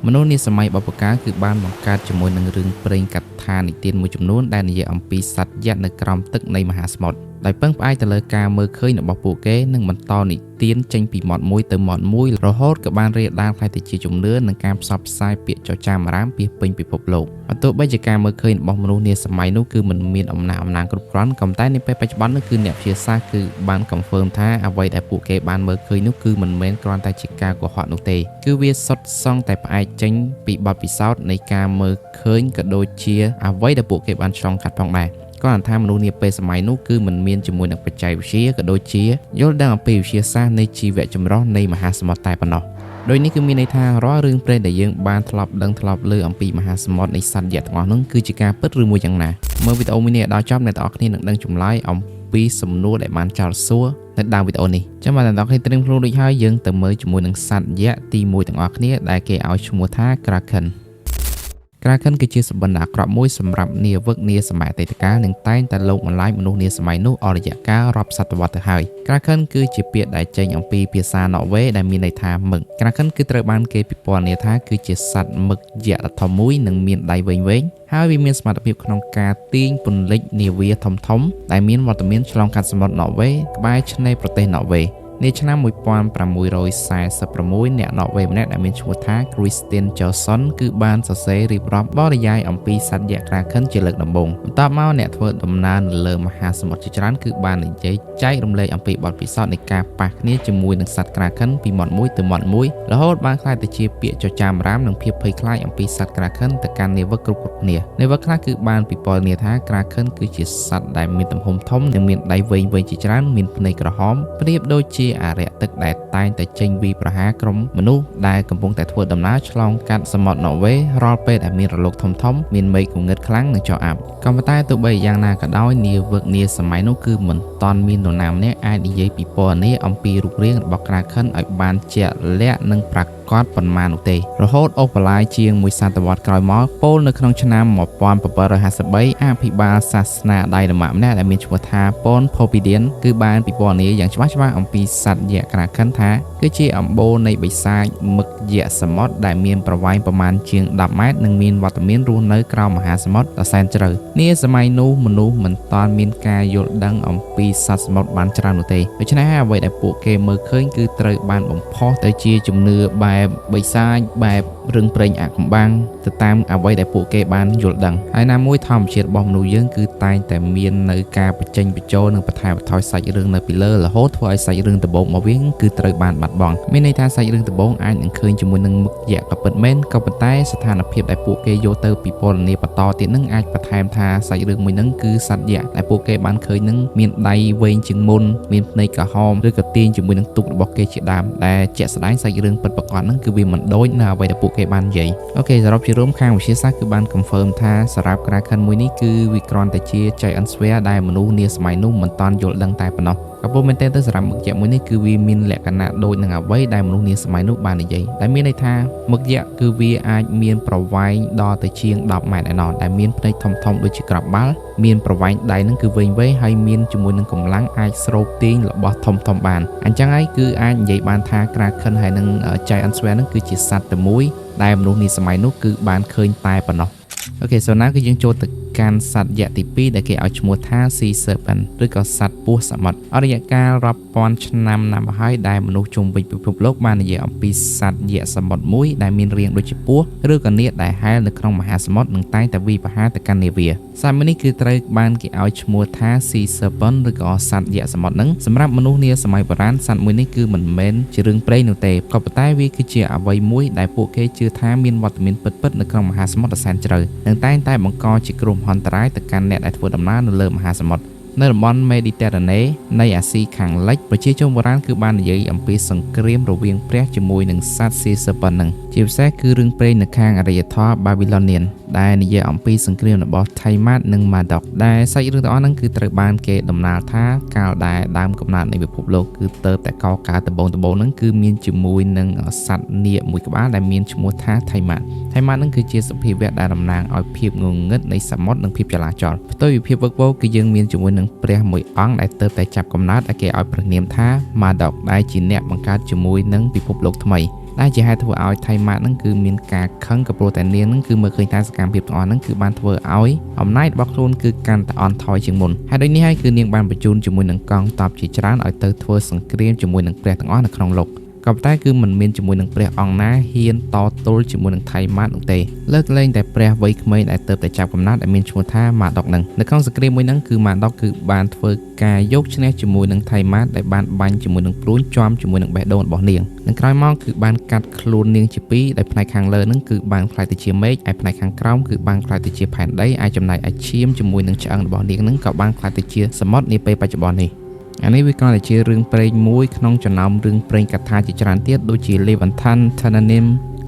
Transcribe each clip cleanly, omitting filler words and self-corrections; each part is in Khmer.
មនុស្សនាសម័យបុព្វកាលគឺបានបង្កើតជាមួយនឹងរឿងព្រេងកថានិទានមួយចំនួនដែលនិយាយអំពីសត្វយក្សនៅក្រោមទឹកនៃមហាសមុទ្រដោយពឹងផ្អែកទៅលើការមើលឃើញរបស់ពួកគេនិងបន្តនិទានចេញពីមាត់មួយទៅមាត់មួយរហូតក៏បានរាលដាលខ្ល้ายទៅជាជំនឿនិងការផ្សព្វផ្សាយពាក្យចចាមអារាមពាសពេញពិភពលោកទោះបីជាការមើលឃើញរបស់មនុស្សនាសម័យនោះគឺមិនមានអំណាចគ្រប់គ្រាន់ក៏តែនៅពេលបច្ចុប្បន្ននោះគឺអ្នកវិទ្យាសាស្ត្រគឺបាន confirm ថាអ្វីដែលពួកគេបានមើលឃើញនោះគឺមិនមែនគ្រាន់តែជាការកុហកនោះទេគឺវាសុទ្ធសឹងតែផ្អែកចេញពីបទពិសោធន៍នៃការមើលឃើញក៏ដូចជាអ្វីដែលពួកគេបានឆ្លងកាត់ផងដែរគាត់ថាមនុស្សនាពេលសម័យនោះគឺមិនមានជាមួយនឹងបច្ចេកវិទ្យាក៏ដូចជាយល់ដឹងអំពីវិទ្យាសាស្ត្រនៃជីវៈចម្រុះនៃមហាសមុទ្រតែប៉ុណ្ណោះដោយនេះគឺមានន័យថារាល់រឿងព្រេងដែលយើងបានធ្លាប់ដឹងធ្លាប់ឮអំពីមហាសមុទ្រនៃសត្វយក្សទាំងអស់នោះគឺជាការពិតឬមួយយ៉ាងណាមើលវីដេអូមួយនេះដល់ចប់អ្នកទាំងអស់គ្នានឹងដឹងចម្លើយអំពីសំណួរដែលបានចោទសួរនៅដើមវីដេអូនេះចាំបាទអ្នកទាំងអស់គ្នាត្រៀមខ្លួនរួចហើយយើងទៅមើលជាមួយនឹងសត្វយក្សទី1ទាំងអស់គ្នាដែលគេឲ្យឈ្មោះថា Kraken Kraken គឺជាសម្បត្តិអាក្រក់មួយសម្រាប់នាវិកនាសម័យអតីតកាលនិងតែងតែលោកបន្លាយមនុស្សនាសម័យនោះអស់រយៈកាលរាប់សតវត្សទៅហើយ Kraken គឺជាពាក្យដែលចេញអំពីភាសាន័រវេដែលមានន័យថាមឹក Kraken គឺត្រូវបានគេពិពណ៌នាថាគឺជាសត្វមឹកយក្សដ៏ធំមួយនិងមានដៃវែងៗហើយវាមានសមត្ថភាពក្នុងការទាញពន្លិចនាវាធំៗដែលមានវត្តមានឆ្លងកាត់សមុទ្រន័រវេក្បែរឆ្នេរប្រទេសន័រវេនាឆ្នាំ1646អ្នកន័រវេម្នាក់ដែលមានឈ្មោះថា Christian Johnson គឺបានសរសេររៀបរាប់បរិយាយអំពីសត្វយក្ស Kraken ជាលើកដំបូងបន្ទាប់មកអ្នកធ្វើដំណើរនៅលើមហាសមុទ្រជាច្រើនគឺបាននិយាយចែករំលែកអំពីបទពិសោធន៍នៃការប៉ះគ្នាជាមួយនឹងសត្វ Kraken ពីមាត់មួយទៅមាត់មួយរហូតបានក្លាយទៅជាពាក្យចចាមអារាមនិងភាពភ័យខ្លាចអំពីសត្វ Kraken ទៅកាន់នាវិកគ្រប់គ្នានាវិកខ្លះគឺបានពិពណ៌នាថា Kraken គឺជាសត្វដែលមានទំហំធំនិងមានដៃវែងៗជាច្រើនមានភ្នែកក្រហមប្រៀបដូចជាអារក្សទឹកដែលតែងតែចេញវាយប្រហារក្រុមមនុស្សដែលកំពុងតែធ្វើដំណើរឆ្លងកាត់សមុទ្រន័រវេរាល់ពេលដែលមានរលកធំៗមានមេឃងងឹតខ្លាំងនិងចុះអាប់ក៏ប៉ុន្តែទោះបីយ៉ាងណាក៏ដោយនាវិកនាសម័យនោះគឺមិនទាន់មាននរណាម្នាក់អាចនិយាយពីពណ៌នាអំពីរូបរាងរបស់ Kraken ឲ្យបានជាក់លាក់និងប្រាកដប៉ុន្មាននោះទេរហូតអូសបន្លាយជាងមួយសតវត្សក្រោយមកពោលនៅក្នុងឆ្នាំ1753អភិបាលសាសនាដៃនម៉ាក់ម្នាក់ដែលមានឈ្មោះថា Paul Popidian គឺបានពិពណ៌នាយ៉ាងច្បាស់អំពីសត្វយក្ស Kraken ថាគឺជាអំបូរនៃបិសាចមឹកយក្សសមុទ្រដែលមានប្រវែងប្រមាណជាង10ម៉ែត្រនិងមានវត្តមានរស់នៅក្រោមមហាសមុទ្រដ៏សែនជ្រៅនាសម័យនោះមនុស្សមិនទាន់មានការយល់ដឹងអំពីសត្វសមុទ្របានច្រើននោះទេដូច្នេះហើយអ្វីដែលពួកគេមើលឃើញគឺត្រូវបានបំផុសទៅជាជំនឿបែបបិសាចបែបរឿងព្រេងអាថ៌កំបាំងទៅតាមអ្វីដែលពួកគេបានយល់ដឹងហើយណាមួយធម្មជាតិរបស់មនុស្សយើងគឺតែងតែមាននៅការបញ្ចេញបញ្ចូលនិងបន្ថែមបន្ថយសាច់រឿងនៅពីលើរហូតធ្វើឲ្យសាច់រឿងដំបូងមកវិញគឺត្រូវបានបាត់បង់មានន័យថាសាច់រឿងដំបូងអាចនឹងឃើញជាមួយនឹងមឹកយក្សក៏ពិតមែនក៏ប៉ុន្តែស្ថានភាពដែលពួកគេយកទៅពិពណ៌នាបន្តទៀតនឹងអាចបន្ថែមថាសាច់រឿងមួយនឹងគឺសត្វយក្សដែលពួកគេបានឃើញនឹងមានដៃវែងជាងមុនមានភ្នែកក្រហមឬក៏ទាញជាមួយនឹងទូករបស់គេជាដើមដែលជាក់ស្ដែងសាច់រឿងពិតប្រាកដហ្នឹងគឺវាមិនដូចនៅអ្វីដែលពួកគេបាននិយាយអូខេសរុបជារួមខាងវិទ្យាសាស្ត្រគឺបាន confirm ថាសារ៉ាប់ Kraken មួយនេះគឺវាគ្រាន់តែជា giant sphere ដែលមនុស្សនាសម័យនោះមិនតាន់យល់ដឹងតែប៉ុណ្ណោះក៏ប៉ុន្តែមែនទែនទៅសារ៉ាប់មឹកយក្សមួយនេះគឺវាមានលក្ខណៈដូចនឹងអ្វីដែលមនុស្សនាសម័យនោះបាននិយាយដែលមានន័យថាមឹកយក្សគឺវាអាចមានប្រវែងដល់ទៅជាង10ម៉ែត្រឯណោះដែលមានភ្នែកធំៗដូចជាក្របបាល់មានប្រវែងដៃនឹងគឺវែងៗហើយមានជាមួយនឹងកម្លាំងអាចស្រូបទាញរបស់ធំបានអញ្ចឹងហើយគឺអាចនិយាយបានថា Kraken ហើយនឹង Giant Sphere នឹងគឺជាសត្វតែមួយដែលមនុស្សនាសម័យនោះគឺបានឃើញតែប៉ុណ្ណោះអូខេសូណាគឺយើងចូលទៅកាន់សត្វយក្សទី2ដែលគេឲ្យឈ្មោះថា Sea Serpent ឬក៏សត្វពស់សមុទ្រអរិយកាលរាប់ពាន់ឆ្នាំណាស់មកហើយដែលមនុស្សជុំវិញពិភពលោកបាននិយាយអំពីសត្វយក្សសមុទ្រមួយដែលមានរាងដូចជាពស់ឬក៏នាគដែលហែលនៅក្នុងមហាសមុទ្រនិងតែងតែវាយប្រហារទៅកាន់នាវាសត្វមួយនេះគឺត្រូវបានគេឲ្យឈ្មោះថា Sea Serpent ឬក៏សត្វយក្សសមុទ្រហ្នឹងសម្រាប់មនុស្សនាសម័យបុរាណសត្វមួយនេះគឺមិនមែនជារឿងព្រេងនោះទេក៏ប៉ុន្តែវាគឺជាអ្វីមួយដែលពួកគេជឿថាមានវត្តមានពិតនៅក្នុងមហាសមុទ្រដ៏សែនជ្រៅនិងតែងតែបង្កជាគ្រោះមហន្តរាយទៅកាន់អ្នកដែលធ្វើដំណើរនៅលើមហាសមុទ្រនៅតំបន់ Mediterranean នៃអាស៊ីខាងលិចប្រជាជនបុរាណគឺបាននិយាយអំពីសង្គ្រាមរវាងព្រះជាមួយនឹងសត្វ Sea Serpent ហ្នឹងជាពិសេសគឺរឿងព្រេងនៅខាងអរិយធម៌ Babylonian ដែលនិយាយអំពីសង្គ្រាមរបស់ Tiamat និង Marduk ដែលសាច់រឿងទាំងអស់ហ្នឹងគឺត្រូវបានគេដំណាលថាកាលដែលដើមកំណើតនៃពិភពលោកគឺទៅតែកកើតដំបូងហ្នឹងគឺមានជាមួយនឹងសត្វនាគមួយក្បាលដែលមានឈ្មោះថា Tiamat ហ្នឹងគឺជាសភាវៈដែលតំណាងឲ្យភាពងងឹតនៃសមុទ្រនិងភាពចលាចលផ្ទុយពីភាពវឹកវរគឺយើងមានជាមួយនឹងព្រះមួយអង្គដែលទៅតែចាប់កំណើតដែលគេឲ្យព្រះនាមថា Marduk ដែលជាអ្នកបង្កើតជាមួយនឹងពិភពលោកថ្មី ដែលជាហេតុធ្វើឲ្យថៃម៉ាតនឹងគឺមានការខឹងក៏ព្រោះតែនាងនឹងគឺមើលឃើញតែសកម្មភាពទាំងអស់ហ្នឹងគឺបានធ្វើឲ្យអំណាចរបស់ខ្លួនគឺកាន់តែអន់ថយជាងមុនហើយដូចនេះហើយគឺនាងបានបញ្ជូនជាមួយនឹងកងទ័ពជាច្រើនឲ្យទៅធ្វើសង្គ្រាមជាមួយនឹងព្រះទាំងអស់នៅក្នុងលោកក៏ប៉ុន្តែគឺមិនមានជាមួយនឹងព្រះអង្គណាហ៊ានតទល់ជាមួយនឹងថៃម៉ាតនោះទេលើកលែងតែព្រះវ័យក្មេងដែលទៅតែចាប់កំណត់ដែលមានឈ្មោះថាម៉ាដុកនឹងនៅក្នុងសង្គ្រាមមួយហ្នឹងគឺម៉ាដុកគឺបានធ្វើការយកឈ្នះជាមួយនឹងថៃម៉ាតដែលបានបាញ់ជាមួយនឹងព្រួញជាប់ជាមួយនឹងបេះដូងរបស់នាងនិងក្រោយមកគឺបានកាត់ខ្លួននាងជាពីរដោយផ្នែកខាងលើហ្នឹងគឺបានខ្លាយទៅជាមេឃហើយផ្នែកខាងក្រោមគឺបានខ្លាយទៅជាផែនដីហើយចំណែកឯឈាមជាមួយនឹងឆ្អឹងរបស់នាងហ្នឹងក៏បានខ្លាយទៅជាសមុទ្រនាពេលបច្ចុប្បន្ននេះអានេះវាក៏ជារឿងព្រេងមួយក្នុងចំណោមរឿងព្រេងកថាជាច្រើនទៀតដូចជា Levantan Tananim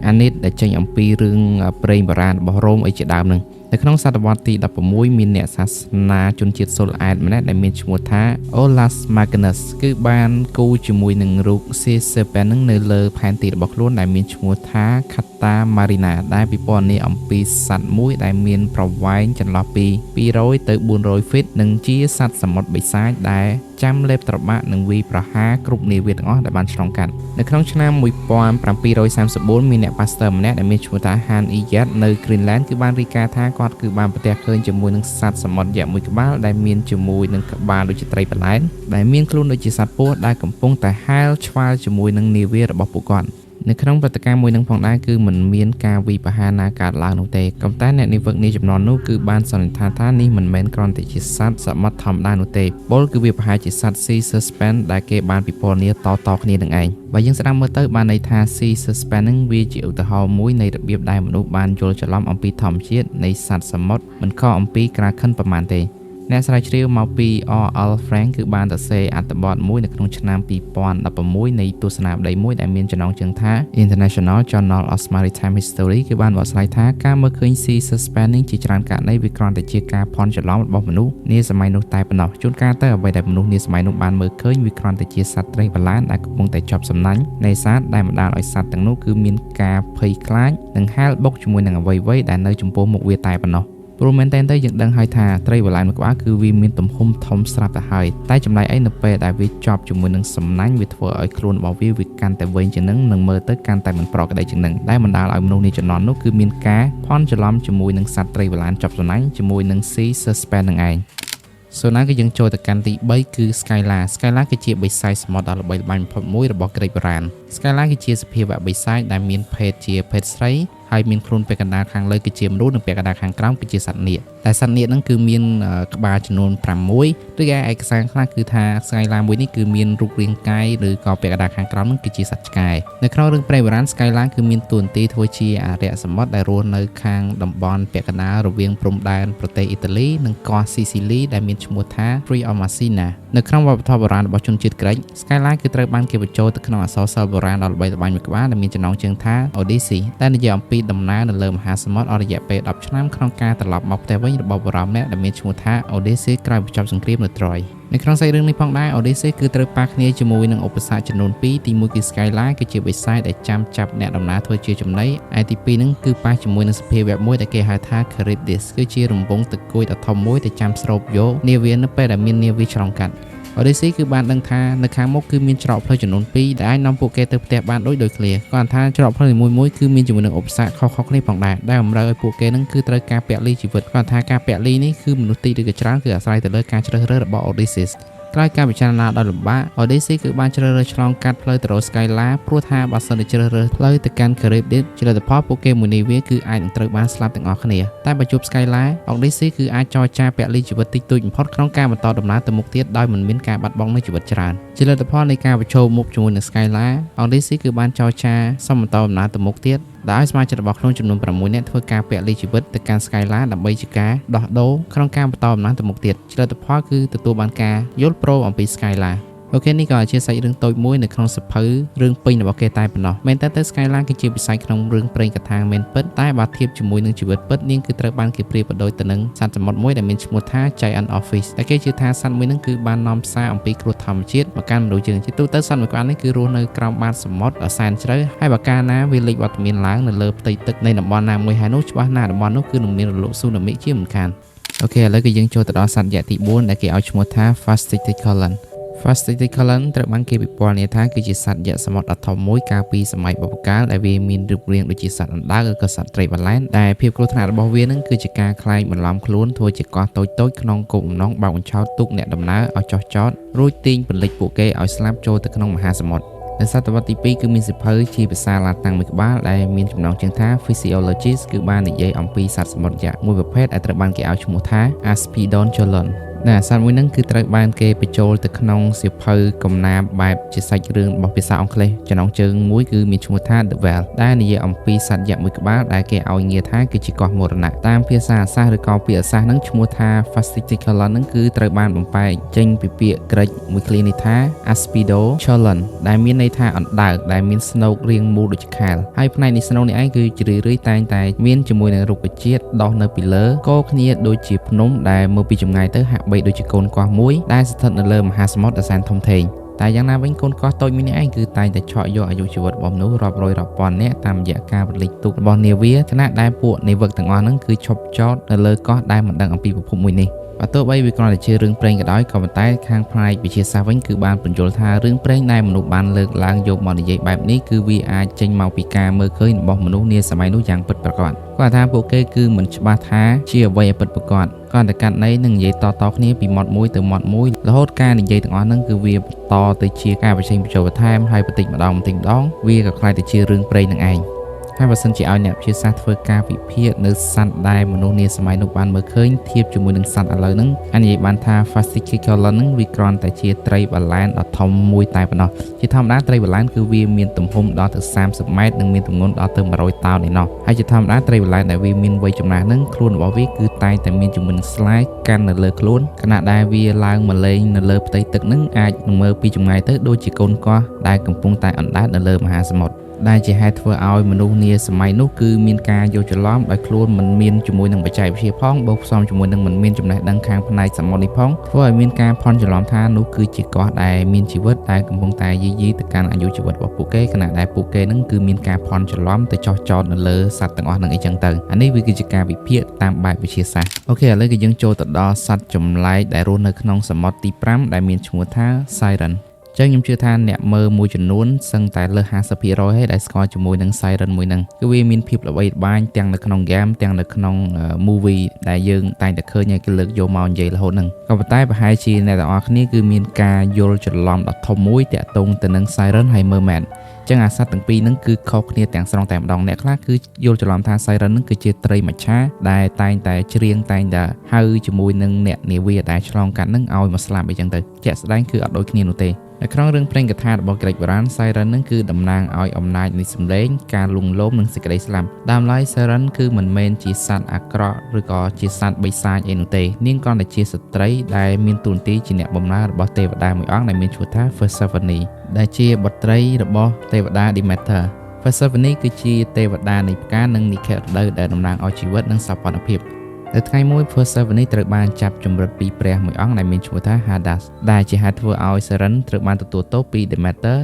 Anit ដែលចេញអំពីរឿងព្រេងបុរាណរបស់រ៉ូមអីជាដើមហ្នឹងនៅក្នុងសតវត្សទី16មានអ្នកសាសនាជនជាតិសូលអែតម្នាក់ដែលមានឈ្មោះថា Olaus Magnus គឺបានគូជាមួយនឹងរូប Caesar នឹងនៅលើផែនទីរបស់ខ្លួនដែលមានឈ្មោះថា Cata Marina ដែលពិពណ៌នាអំពីសត្វមួយដែលមានប្រវែងចន្លោះពី200ទៅ400 feet និងជាសត្វសមុទ្របិសាចដែលចាំលេបត្របាក់និងវាយប្រហារគ្រប់នាវាទាំងអស់ដែលបានឆ្លងកាត់នៅក្នុងឆ្នាំ1734មានអ្នកប៉ាស្ទ័រម្នាក់ដែលមានឈ្មោះថា Han Iyat នៅ Greenland គឺបានរាយការណ៍ថាគាត់គឺបានប្រទះឃើញជាមួយនឹងសត្វសមុទ្រយក្សមួយក្បាលដែលមានជាមួយនឹងក្បាលដូចជាត្រីប្រឡែនដែលមានខ្លួនដូចជាសត្វពស់ដែលកំពុងតែហែលឆ្វាលជាមួយនឹងនាវារបស់ពួកគាត់នៅក្នុងព្រឹត្តិការណ៍មួយនឹងផងដែរគឺមិនមានការវាយប្រហារណាកើតឡើងនោះទេក៏ប៉ុន្តែអ្នកនាវិកនាចំនួននោះគឺបានសន្និដ្ឋានថានេះមិនមែនគ្រាន់តែជាសត្វសមុទ្រធម្មតានោះទេពលគឺវាប្រហែលជាសត្វ Sea Serpent ដែលគេបានពិពណ៌នាតគ្នានឹងឯងបើយើងស្ដាប់មើលទៅបានន័យថា Sea Serpent នឹងវាជាឧទាហរណ៍មួយនៃរបៀបដែលមនុស្សបានយល់ច្រឡំអំពីធម្មជាតិនៃសត្វសមុទ្រមិនខុសអំពីក្រាខិនប្រមាណទេអ្នកស្រាវជ្រាវមកពី R.L. Frank គឺបានសរសេរអត្ថបទមួយនៅក្នុងឆ្នាំ2016នៃទស្សនាវដ្តីមួយដែលមានចំណងជើងថា International Journal of Maritime History គឺបានបកស្រាយថាការមើលឃើញ Sea Serpent នេះជាច្រើនករណីវាគ្រាន់តែជាការភ័ន្តច្រឡំរបស់មនុស្សនាសម័យនោះតែប៉ុណ្ណោះជួនកាលទៅអ្វីដែលមនុស្សនាសម័យនោះបានមើលឃើញវាគ្រាន់តែជាសត្វត្រីបលានដែលកំពុងតែជាប់សំណាញ់នៃសត្វដែលបណ្ដាលឲ្យសត្វទាំងនោះគឺមានការភ័យខ្លាចនិងហែលបុកជាមួយនឹងអ្វីៗដែលនៅចំពោះមុខវាតែប៉ុណ្ណោះព្រោះមែនតើយើងដឹងហើយថាត្រីបលានមួយក្បាលគឺវាមានទំហំធំស្រាប់ទៅហើយតែចម្លែកអីនៅពេលដែលវាជាប់ជាមួយនឹងសំណាញ់វាធ្វើឲ្យខ្លួនរបស់វាកាន់តែវែងជាងនឹងនិងមើលទៅកាន់តែមិនប្រក្រតីជាងនឹងដែលបណ្ដាលឲ្យមនុស្សនាជំនាន់នោះគឺមានការភ័ន្តច្រឡំជាមួយនឹងសត្វត្រីបលានជាប់សំណាញ់ជាមួយនឹង Sea Serpent នឹងឯងណាគឺយើងចូលទៅកាន់ទី3គឺ Skyla គឺជាបិសាចសមុទ្រដ៏ល្បីល្បាញបំផុតមួយរបស់ក្រិកបុរាណ Skyla គឺជាសភាវៈបិសាចដែលមានភេទជាភេទស្រីហើយមានខ្លួនពាក់កណ្ដាលខាងលើគឺជាមនុស្សនិងពាក់កណ្ដាលខាងក្រោមគឺជាសត្វនាគតែសត្វនាគហ្នឹងគឺមានក្បាលចំនួន6ឬឯកសារខ្លះគឺថា Skyla មួយនេះគឺមានរូបរាងកាយឬក៏ពាក់កណ្ដាលខាងក្រោមហ្នឹងគឺជាសត្វឆ្កែនៅក្នុងរឿងព្រេងបុរាណ Skyla គឺមានតួនាទីធ្វើជាអារក្សសមុទ្រដែលរស់នៅខាងតំបន់ពាក់កណ្ដាលរវាងព្រំដែនប្រទេសអ៊ីតាលីនិងកោះស៊ីស៊ីលីដែលមានឈ្មោះថា Free of Messina នៅក្នុងវប្បធម៌បុរាណរបស់ជនជាតិក្រិក Skyla គឺត្រូវបានគេបញ្ចូលទៅក្នុងអក្សរសិល្ប៍បុរាណដ៏ល្បីល្បាញមួយក្បាលដែលមានចំណងជើងថា Odyssey ដែលនិយាយអំពីដំណើរនៅលើមហាសមុទ្រអស់រយៈពេល10ឆ្នាំក្នុងការត្រឡប់មកផ្ទះវិញរបស់បុរសម្នាក់ដែលមានឈ្មោះថា Odyssey ក្រោយបញ្ចប់សង្គ្រាមនៅ Troy នៅក្នុងសាច់រឿងនេះផងដែរ Odyssey គឺត្រូវប៉ះគ្នាជាមួយនឹងឧបសគ្គចំនួន2ទី1គឺ Skyla គឺជាបិសាចដែលចាំចាប់អ្នកដំណើរធ្វើជាចំណីឯទី2ហ្នឹងគឺប៉ះជាមួយនឹងសភាវៈមួយដែលគេហៅថា Charybdis គឺជារង្វង់ទឹកគួយដ៏ធំមួយដែលចាំស្រូបយកនាវានៅពេលដែលមាននាវាឆ្លងកាត់Odyssey គឺបានដឹងថានៅខាងមុខគឺមានច្រកផ្លូវចំនួន2ដែលអាចនាំពួកគេទៅផ្ទះបានដូចគ្នាគាត់ថាច្រកផ្លូវនីមួយៗគឺមានជាមួយនឹងឧបសគ្គខុសៗគ្នាផងដែរដែលតម្រូវឲ្យពួកគេនឹងគឺត្រូវការពលីជីវិតគាត់ថាការពលីនេះគឺមនុស្សទីឬក៏ច្រើនគឺអាស្រ័យទៅលើការជ្រើសរើសរបស់ Odysseusក្រោយការពិចារណាដ៏លំបាក Odyssey គឺបានជ្រើសរើសឆ្លងកាត់ផ្លូវទៅរក Skyla ព្រោះថាបើសិនជាជ្រើសរើសផ្លូវទៅកាន់ Charybdis ជាលទ្ធផលពួកគេមួយនាវាគឺអាចនឹងត្រូវបានស្លាប់ទាំងអស់គ្នាតែបើជួប Skyla Odyssey គឺអាចចរចាពលីជីវិតតិចតួចបំផុតក្នុងការបន្តដំណើរទៅមុខទៀតដោយមិនមានការបាត់បង់នូវជីវិតច្រើនជាលទ្ធផលនៃការប្រឈមមុខជាមួយនឹង Skyla Odyssey គឺបានចរចាសុំបន្តដំណើរទៅមុខទៀតដែលសមាជិករបស់ខ្លួនចំនួន6នាក់ធ្វើការពលីជីវិតទៅកាន់ Skyla ដើម្បីជាការដោះដូរក្នុងការបន្តដំណើរទៅមុខទៀតជាលទ្ធផលគឺទទួលបានការយល់ព្រមអំពី Skyla អូខេនេះក៏ជាសាច់រឿងតូចមួយនៅក្នុងសភៅរឿងពេញរបស់គេតែប៉ុណ្ណោះមែនតើ Skyla គឺជាវិស័យក្នុងរឿងព្រេងកថាមែនពិតតែបើធៀបជាមួយនឹងជីវិតពិតនាងគឺត្រូវបានគេប្រៀបប្រដូចទៅនឹងសត្វសមុទ្រមួយដែលមានឈ្មោះថា Giant of Fish តែគេជឿថាសត្វមួយហ្នឹងគឺបាននាំសារអំពីគ្រោះធម្មជាតិមកកាន់មនុស្សយើងជាទូទៅសត្វមួយក្បាលនេះគឺរស់នៅក្រោមបាតសមុទ្រដ៏សែនជ្រៅហើយបើកាលណាវាលេចវត្តមានឡើងនៅលើផ្ទៃទឹកនៃតំបន់ណាមួយហើយនោះច្បាស់ណាស់តំបន់នោះគឺនឹងមានរលកស៊ូណាមិជាមិនខានអូខេឥឡូវគឺយើងចូលទៅដល់សត្វយក្សទី4ដែលគេឲ្យឈ្មោះថា Fastidicolon Fasciculum ត្រូវបានគេពិពណ៌នាថាគឺជាសត្វយក្សសមុទ្រដ៏ធំមួយកាលពីសម័យបុព្វកាលដែលវាមានរូបរាងដូចជាសត្វអណ្ដើកឬក៏សត្វត្រីបាឡែនដែលភាពគ្រោះថ្នាក់របស់វានឹងគឺជាការខ្លែងបន្លំខ្លួនធ្វើជាកោះតូចៗក្នុងគោលបំណងបោកបញ្ឆោតទូកអ្នកដំណើរឲ្យចុះចតរួចទាញពន្លិចពួកគេឲ្យស្លាប់ចូលទៅក្នុងមហាសមុទ្រនៅសតវត្សទី2គឺមានសៀវភៅជាភាសាឡាតាំងមួយក្បាលដែលមានចំណងជើងថា Physiologist គឺបាននិយាយអំពីសត្វសមុទ្រយក្សមួយប្រភេទដែលត្រូវបានគេឲ្យឈ្មោះថា Aspidonchollon ដែលសត្វមួយហ្នឹងគឺត្រូវបានគេបញ្ចូលទៅក្នុងសៀវភៅកំណាព្យបែបជាសាច់រឿងរបស់ភាសាអង់គ្លេសចំណងជើងមួយគឺមានឈ្មោះថា The Well ដែលនិយាយអំពីសត្វយក្សមួយក្បាលដែលគេឲ្យងារថាគឺជាកោះមរណៈតាមភាសាសាស្ត្រឬក៏ពាក្យសាស្ត្រហ្នឹងឈ្មោះថា Fasciculum ហ្នឹងគឺត្រូវបានបំបែកចេញពីពាក្យក្រិចមួយឃ្លានេះថា Aspidocholon ដែលមានន័យថាអណ្ដើកដែលមានស្នូករាងមូលដូចខែលហើយផ្នែកនៃស្នូកនេះឯងគឺជារឿយៗតែងតែមានជាមួយនឹងរុក្ខជាតិដុះនៅពីលើកោគ្នាដូចជាភ្នំដែលមើលពីចម្ងាយទៅហាក់បីដូចជាកូនកោះមួយដែលស្ថិតនៅលើមហាសមុទ្រដ៏សែនធំធេងតែយ៉ាងណាវិញកូនកោះតូចមួយនេះឯងគឺតែងតែឆក់យកអាយុជីវិតរបស់មនុស្សរាប់រយរាប់ពាន់នាក់តាមរយៈការប្រលិចទូករបស់នាវាខណៈដែលពួកនាវិកទាំងអស់ហ្នឹងគឺឈប់ចតនៅលើកោះដែលមិនដឹងអំពីប្រភពមួយនេះបើទោះបីវាគ្រាន់តែជារឿងព្រេងក៏ដោយក៏ប៉ុន្តែខាងផ្នែកវិទ្យាសាស្ត្រវិញគឺបានបញ្យល់ថារឿងព្រេងដែលមនុស្សបានលើកឡើងយកមកនិយាយបែបនេះគឺវាអាចចេញមកពីការមើលឃើញរបស់មនុស្សនាសម័យនោះយ៉ាងពិតប្រាកដគាត់ថាពួកគេគឺមិនច្បាស់ថាជាអ្វីឲ្យពិតប្រាកដគាត់តែកាត់ន័យនឹងនិយាយតគ្នាពីមាត់មួយទៅមាត់មួយរហូតការនិយាយទាំងអស់ហ្នឹងគឺវាបន្តទៅជាការបញ្ចេញបញ្ចូលបន្ថែមហើយបន្តិចម្ដងវាក៏คล้ายទៅជារឿងព្រេងនឹងឯងហើយបើសិនជាឲ្យអ្នកវិទ្យាសាស្ត្រធ្វើការវិភាគនៅសត្វដែលមនុស្សនាសម័យនោះបានមើលឃើញធៀបជាមួយនឹងសត្វឥឡូវហ្នឹងអាចនិយាយបានថា Fasciculum ហ្នឹងវាគ្រាន់តែជាត្រីបាឡែនដ៏ធំមួយតែប៉ុណ្ណោះជាធម្មតាត្រីបាឡែនគឺវាមានទំហំដល់ទៅ30ម៉ែត្រនិងមានទម្ងន់ដល់ទៅ100តោនឯណោះហើយជាធម្មតាត្រីបាឡែនដែលវាមានវ័យចំណាស់ហ្នឹងខ្លួនរបស់វាគឺតែងតែមានជំនន់ស្លែកកាន់នៅលើខ្លួនខណៈដែលវាឡើងមកលេងនៅលើផ្ទៃទឹកហ្នឹងអាចនឹងមើលពីចម្ងាយទៅដូចជាកូនកោះដែលកំពុងតែអណ្ដែតនៅលើមហាសមុទ្រដែលជាហេតុធ្វើឲ្យមនុស្សនាសម័យនោះគឺមានការយល់ច្រឡំដោយខ្លួនមិនមានជាមួយនឹងបច្ចេកវិទ្យាផងបូកផ្សំជាមួយនឹងមិនមានចំណេះដឹងខាងផ្នែកសមុទ្រនេះផងធ្វើឲ្យមានការភ័ន្តច្រឡំថានោះគឺជាកោះដែលមានជីវិតដែលកំពុងតែយាយីទៅកាន់អាយុជីវិតរបស់ពួកគេខណៈដែលពួកគេនឹងគឺមានការភ័ន្តច្រឡំទៅចោះចោតនៅលើសត្វទាំងអស់នឹងអីចឹងទៅអានេះវាគឺជាការវិភាគតាមបែបវិទ្យាសាស្ត្រអូខេឥឡូវគឺយើងចូលទៅដល់សត្វចម្លែកដែលរស់នៅក្នុងសមុទ្រទី5ដែលមានឈ្មោះថា Sirenចឹងខ្ញុំជឿថាអ្នកមើលមួយចំនួនសឹងតែលើស 50% ហើយដែលស្គាល់ជាមួយនឹង Siren មួយហ្នឹងគឺវាមានភាពល្បីល្បាញទាំងនៅក្នុង game ទាំងនៅក្នុង movie ដែលយើងតែងតែឃើញឲ្យគេលើកយកមកនិយាយរហូតហ្នឹងក៏ប៉ុន្តែប្រហែលជាអ្នកទាំងអស់គ្នាគឺមានការយល់ច្រឡំដ៏ធំមួយតាក់ទងទៅនឹង Siren ហើយ Merman ចឹងអាសត្វទាំងពីរហ្នឹងគឺខុសគ្នាទាំងស្រុងតែម្ដងអ្នកខ្លះគឺយល់ច្រឡំថា Siren ហ្នឹងគឺជាត្រីមច្ឆាដែលតែងតែច្រៀងតែងតែហៅជាមួយនឹងអ្នកនាវាដែលឆ្លងកាត់ហ្នឹងឲ្យមកស្លាប់អីចឹងទៅជាក់ស្ដែងគឺអត់ដូចគ្នានោះទេនៅក្នុងរឿងព្រេងកថារបស់ក្រិចបុរាណ Siren នឹងគឺតំណាងឲ្យអំណាចនៃសម្លេងការលួងលោមនិងសេចក្តីស្លាប់ដើមឡើយ Siren គឺមិនមែនជាសត្វអាក្រក់ឬក៏ជាសត្វបិសាចអីនោះទេនាងគ្រាន់តែជាស្ត្រីដែលមានតួនាទីជាអ្នកបម្រើរបស់ទេវតាមួយអង្គដែលមានឈ្មោះថា Persephone ដែលជាបុត្រីរបស់ទេវតា Demeter Persephone គឺជាទេវតានៃផ្កានិងនិខិរដូវដែលតំណាងឲ្យជីវិតនិងសោភ័ណភាពនៅថ្ងៃមួយ Persephone ត្រូវបានចាប់ចម្រិតពីព្រះមួយអង្គដែលមានឈ្មោះថា Hades ដែលជាហេតុធ្វើឲ្យ Siren ត្រូវបានទទួលទោសពី Demeter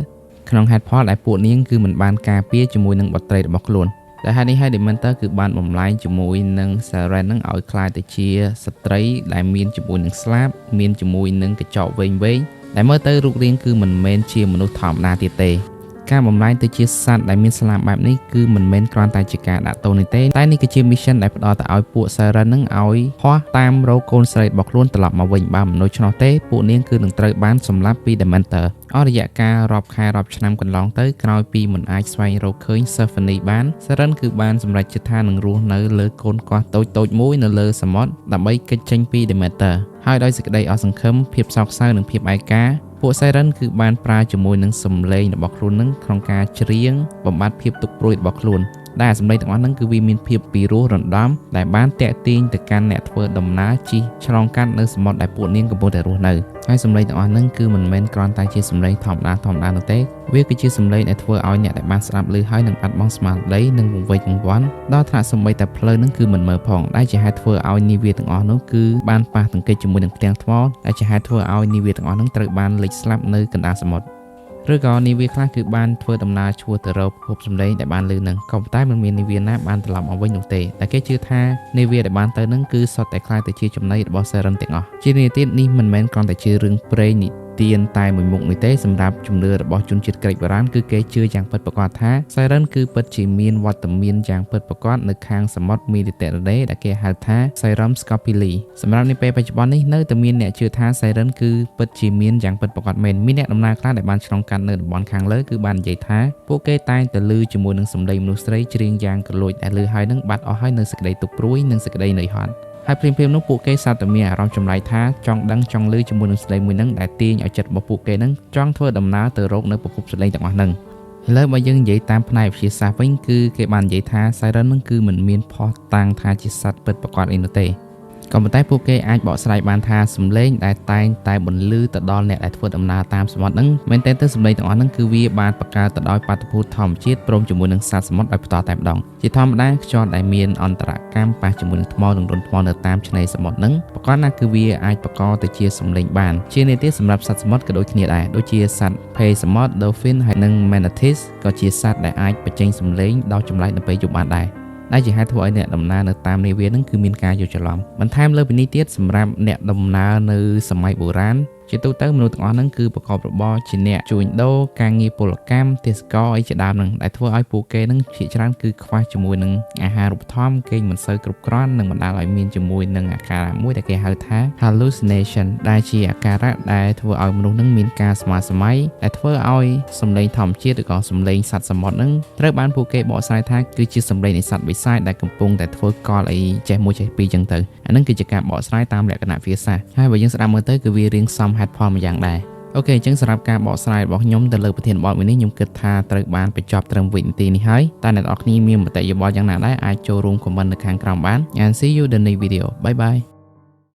ក្នុងហេតុផលដែលពួកនាងគឺមិនបានការពារជាមួយនឹងបុត្រីរបស់ខ្លួនដែលហេតុនេះហើយ Demeter គឺបានបំលែងជាមួយនឹង Siren នឹងឲ្យក្លាយទៅជាស្ត្រីដែលមានជាមួយនឹងស្លាបមានជាមួយនឹងកញ្ចក់វែងៗដែលមើលទៅរូបរាងគឺមិនមែនជាមនុស្សធម្មតាទៀតទេការបំលែងទៅជាសត្វដែលមានស្លាបបែបនេះគឺមិនមែនគ្រាន់តែជាការដាក់ទោសនេះទេតែនេះគឺជា mission ដែលផ្ដល់ទៅឲ្យពួក Siren នឹងឲ្យហោះតាមរកកូនស្រីរបស់ខ្លួនត្រឡប់មកវិញបើមិនដូច្នោះទេពួកនាងគឺនឹងត្រូវបានសម្លាប់ពី Demeter អស់រយៈកាលរាប់ខែរាប់ឆ្នាំកន្លងទៅក្រោយពីមិនអាចស្វែងរកឃើញ Persephone បាន Siren គឺបានសម្រេចចិត្តថានឹងរស់នៅលើកូនកោះតូចៗមួយនៅលើសមុទ្រដើម្បីគេចចេញពី Demeter ហើយដោយសេចក្តីអស់សង្ឃឹមភាពសោកសៅនិងភាពឯកាពួក Siren គឺបានប្រើជាមួយនឹងសំឡេងរបស់ខ្លួននឹងក្នុងការច្រៀងបំបត្តិភាពទុក្ខព្រួយរបស់ខ្លួនដែលសំឡេងទាំងអស់ហ្នឹងគឺវាមានភាពពីរោះរណ្ដំដែលបានតាក់ទាញទៅកាន់អ្នកធ្វើដំណើរជិះឆ្លងកាត់នៅសមុទ្រដែលពួកនាងកំពុងតែរស់នៅហើយសំឡេងទាំងអស់ហ្នឹងគឺមិនមែនគ្រាន់តែជាសំឡេងធម្មតានោះទេវាគឺជាសំឡេងដែលធ្វើឲ្យអ្នកដែលបានស្ដាប់ឮហើយនឹងបាត់បង់ស្មារតីនិងវង្វេងវង្វាន់ដល់ថ្នាក់សូម្បីតែផ្លូវហ្នឹងគឺមិនមើលផងដែលជាហេតុធ្វើឲ្យនាវាទាំងអស់នោះគឺបានប៉ះទង្គិចជាមួយនឹងផ្ទាំងថ្មដែលជាហេតុធ្វើឲ្យនាវាទាំងអស់ហ្នឹងត្រូវបានលិចស្លាប់នៅកណ្ដាលសមុទ្រឬក៏នាវាខ្លះគឺបានធ្វើដំណើរឆ្ពោះទៅរកភពសម្លេងដែលបានឮនឹងក៏ប៉ុន្តែមិនមាននាវាណាបានត្រឡប់មកវិញនោះទេតែគេជឿថានាវាដែលបានទៅនឹងគឺសុទ្ធតែខ្លាយទៅជាចំណីរបស់ Siren ទាំងអស់ជានេះទៀតនេះមិនមែនគ្រាន់តែជារឿងព្រេងនិ ទានតែមួយមុខនេះទេសម្រាប់ជំនឿរបស់ជនជាតិក្រិកបុរាណគឺគេជឿយ៉ាងពិតប្រាកដថា Siren គឺពិតជាមានវត្តមានយ៉ាងពិតប្រាកដនៅខាងសមុទ្រ Mediterranean ដែលគេហៅថា Siren Scopuli សម្រាប់នាពេលបច្ចុប្បន្ននេះនៅតែមានអ្នកជឿថា Siren គឺពិតជាមានយ៉ាងពិតប្រាកដមែនមានអ្នកដំណើរខ្លះដែលបានឆ្លងកាត់នៅតំបន់ខាងលើគឺបាននិយាយថាពួកគេតែងតែឮជាមួយនឹងសម្លេងមនុស្សស្រីច្រៀងយ៉ាងក្រលួចដែលឮហើយនឹងបាត់អស់ហើយនៅសេចក្តីទុក្ខព្រួយនិងសេចក្តីនឿយហត់ហើយព្រាមៗនោះពួកគេសត្វតែមានអារម្មណ៍ចម្លែកថាចង់ដឹងចង់ឮជាមួយនឹងស្លេងមួយនឹងដែលទាញឲ្យចិត្តរបស់ពួកគេនឹងចង់ធ្វើដំណើរទៅរកនៅប្រភពស្លេងទាំងអស់ហ្នឹងឥឡូវបើយើងនិយាយតាមផ្នែកវិទ្យាសាស្ត្រវិញគឺគេបាននិយាយថា Siren នឹងគឺមិនមានភស្តុតាងថាជាសត្វពិតប្រាកដអីនោះទេក៏ប៉ុន្តែពួកគេអាចបកស្រាយបានថាសំឡេងដែលតែងតែបន្លឺទៅដល់អ្នកដែលធ្វើដំណើរតាមសមុទ្រហ្នឹងមែនតើសំឡេងទាំងអស់ហ្នឹងគឺវាបានបង្កើតទៅដោយបាតុភូតធម្មជាតិព្រមជាមួយនឹងសត្វសមុទ្រដោយផ្ទាល់តែម្ដងជាធម្មតាខ្យល់ដែលមានអន្តរកម្មប៉ះជាមួយនឹងថ្មនិងរន្ធថ្មនៅតាមឆ្នេរសមុទ្រហ្នឹងប្រកបណាគឺវាអាចបង្កទៅជាសំឡេងបានជានេះទេសម្រាប់សត្វសមុទ្រក៏ដូចគ្នាដែរដូចជាសត្វភេសមុទ្រ Dolphin ហើយនិង Manatees ក៏ជាសត្វដែលអាចបញ្ចេញសំឡេងដ៏ចម្លែកនៅពេលយប់បានដែរដែលជាហេតុធ្វើឲ្យអ្នកដំណើរនៅតាមនាវានឹងគឺមានការយល់ច្រឡំបន្ថែមលើពីនេះទៀតសម្រាប់អ្នកដំណើរនៅសម័យបុរាណជាទូទៅមនុស្សទាំងអស់ហ្នឹងគឺប្រកបរបរជាអ្នកជួញដូរការងារពលកម្មទេសចរអីជាដើមហ្នឹងដែលធ្វើឲ្យពួកគេហ្នឹងភាគច្រើនគឺខ្វះជាមួយនឹងអាហារូបត្ថម្ភគេមិនសូវគ្រប់គ្រាន់និងបណ្ដាលឲ្យមានជាមួយនឹងអាការៈមួយដែលគេហៅថា hallucination ដែលជាអាការៈដែលធ្វើឲ្យមនុស្សហ្នឹងមានការស្មារសម័យដែលធ្វើឲ្យសំឡេងធម្មជាតិឬក៏សំឡេងសត្វសមុទ្រហ្នឹងត្រូវបានពួកគេបកស្រាយថាគឺជាសំឡេងនៃសត្វបិសាចដែលកំពុងតែធ្វើកលអីចេះមួយចេះពីរចឹងទៅអាហ្នឹងគឺជាការបកស្រាយតាមលក្ខណៈវិទ្យាសាស្ត្រហើយបើយើងស្ដាប់មើលទៅគឺវារៀងសមហេតុផលមួយយ៉ាងដែរអូខេអញ្ចឹងសម្រាប់ការបកស្រាយរបស់ខ្ញុំទៅលើប្រធានបទមួយនេះខ្ញុំគិតថាត្រូវបានបញ្ចប់ត្រឹមវិនាទីនេះហើយតែអ្នកនរគ្នាមានមតិយោបល់យ៉ាងណាដែរអាចចូលរួមខមមិននៅខាងក្រោមបាន and see you in the next video bye bye